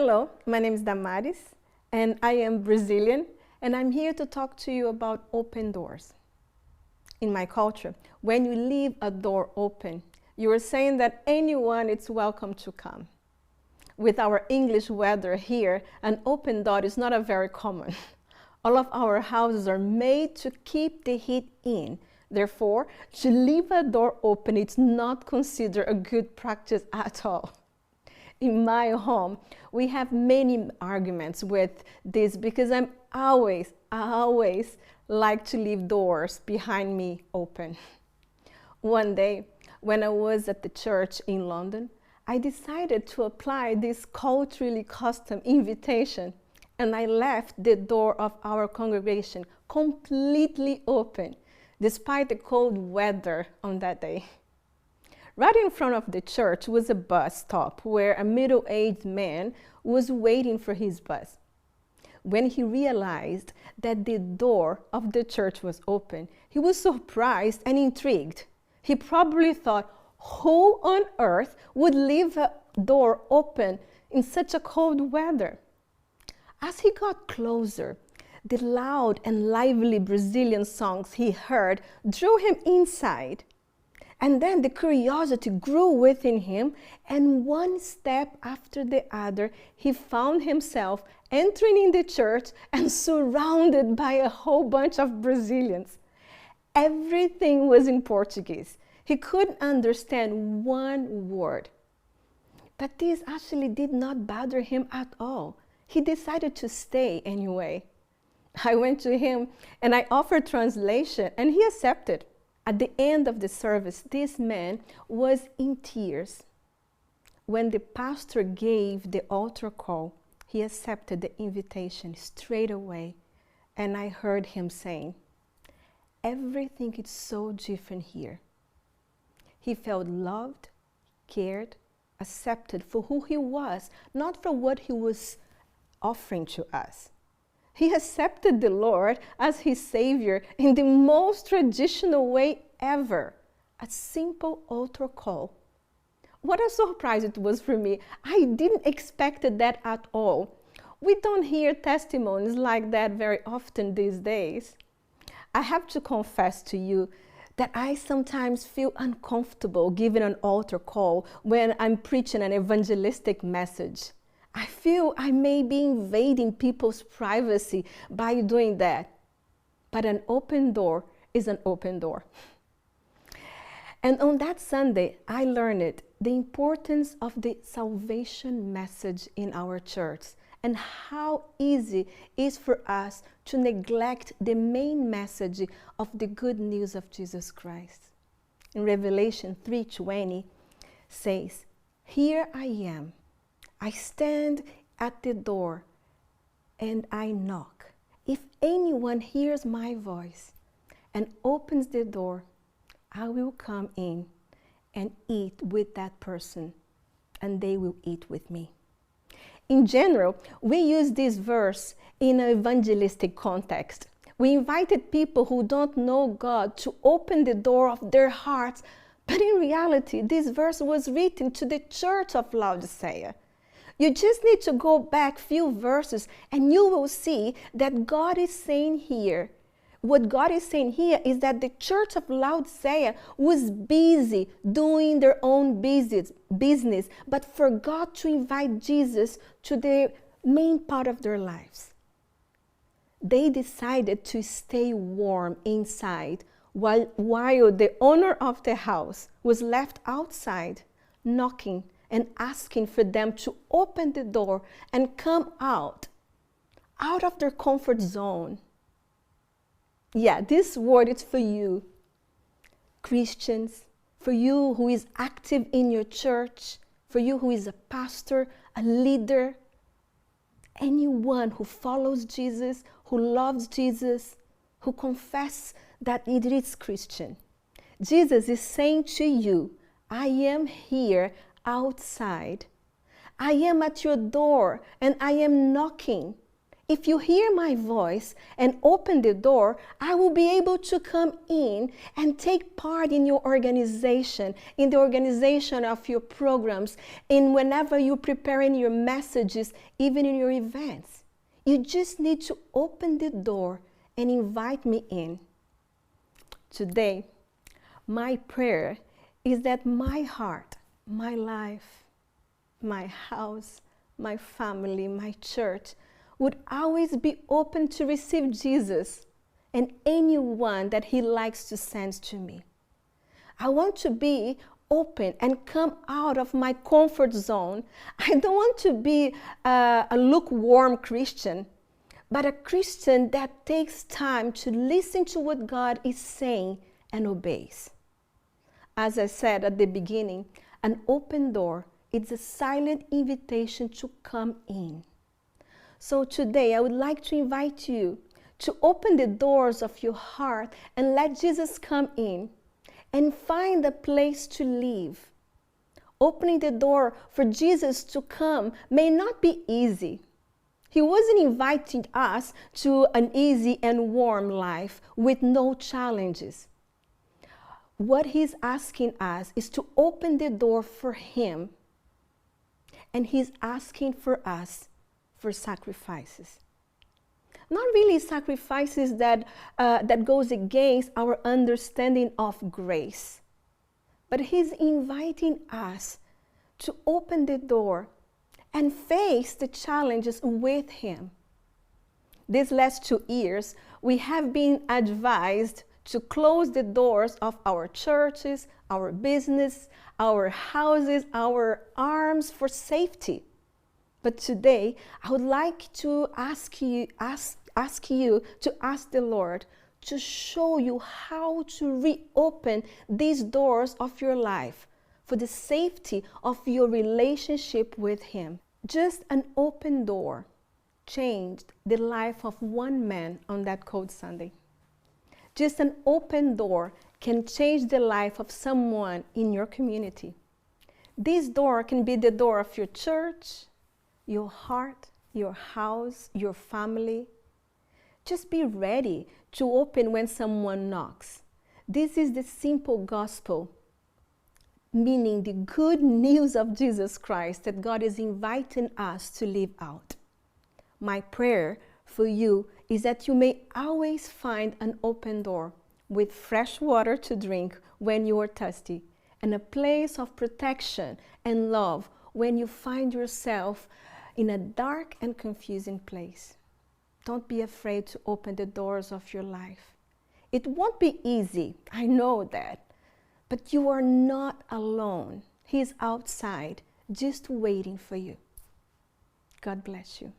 Hello, my name is Damares, and I am Brazilian, and I'm here to talk to you about open doors. In my culture, when you leave a door open, you are saying that anyone is welcome to come. With our English weather here, an open door is not a very common. All of our houses are made to keep the heat in. Therefore, to leave a door open, it's not considered a good practice at all. In my home, we have many arguments with this because I always like to leave doors behind me open. One day, when I was at the church in London, I decided to apply this culturally custom invitation, and I left the door of our congregation completely open, despite the cold weather on that day. Right in front of the church was a bus stop where a middle-aged man was waiting for his bus. When he realized that the door of the church was open, he was surprised and intrigued. He probably thought, who on earth would leave a door open in such a cold weather? As he got closer, the loud and lively Brazilian songs he heard drew him inside. And then the curiosity grew within him, and one step after the other, he found himself entering in the church and surrounded by a whole bunch of Brazilians. Everything was in Portuguese. He couldn't understand one word. But this actually did not bother him at all. He decided to stay anyway. I went to him and I offered translation, and he accepted. At the end of the service, this man was in tears. When the pastor gave the altar call, he accepted the invitation straight away, and I heard him saying, "Everything is so different here." He felt loved, cared, accepted for who he was, not for what he was offering to us. He accepted the Lord as his Savior in the most traditional way ever, a simple altar call. What a surprise it was for me. I didn't expect that at all. We don't hear testimonies like that very often these days. I have to confess to you that I sometimes feel uncomfortable giving an altar call when I'm preaching an evangelistic message. I feel I may be invading people's privacy by doing that. But an open door is an open door. And on that Sunday, I learned the importance of the salvation message in our church and how easy it is for us to neglect the main message of the good news of Jesus Christ. In Revelation 3:20 says, "Here I am. I stand at the door and I knock. If anyone hears my voice and opens the door, I will come in and eat with that person, and they will eat with me." In general, we use this verse in an evangelistic context. We invited people who don't know God to open the door of their hearts, but in reality, this verse was written to the church of Laodicea. You just need to go back a few verses and you will see that God is saying here, what God is saying here is that the church of Laodicea was busy doing their own business, but forgot to invite Jesus to the main part of their lives. They decided to stay warm inside while the owner of the house was left outside knocking and asking for them to open the door and come out of their comfort zone. Yeah, this word is for you, Christians, for you who is active in your church, for you who is a pastor, a leader, anyone who follows Jesus, who loves Jesus, who confesses that it is Christian. Jesus is saying to you, I am here outside. I am at your door and I am knocking. If you hear my voice and open the door, I will be able to come in and take part in your organization, in the organization of your programs, in whenever you're preparing your messages, even in your events. You just need to open the door and invite me in. Today, my prayer is that my heart, my life, my house, my family, my church would always be open to receive Jesus and anyone that he likes to send to me. I want to be open and come out of my comfort zone. I don't want to be a lukewarm Christian, but a Christian that takes time to listen to what God is saying and obeys. As I said at the beginning, an open door is a silent invitation to come in. So today I would like to invite you to open the doors of your heart and let Jesus come in and find a place to live. Opening the door for Jesus to come may not be easy. He wasn't inviting us to an easy and warm life with no challenges. What he's asking us is to open the door for him. And he's asking for us for sacrifices. Not really sacrifices that goes against our understanding of grace. But he's inviting us to open the door and face the challenges with him. These last 2 years, we have been advised to close the doors of our churches, our business, our houses, our arms for safety. But today, I would like to ask you to ask the Lord to show you how to reopen these doors of your life for the safety of your relationship with him. Just an open door changed the life of one man on that cold Sunday. Just an open door can change the life of someone in your community. This door can be the door of your church, your heart, your house, your family. Just be ready to open when someone knocks. This is the simple gospel, meaning the good news of Jesus Christ that God is inviting us to live out. My prayer for you is that you may always find an open door with fresh water to drink when you are thirsty, and a place of protection and love when you find yourself in a dark and confusing place. Don't be afraid to open the doors of your life. It won't be easy, I know that, but you are not alone. He's outside, just waiting for you. God bless you.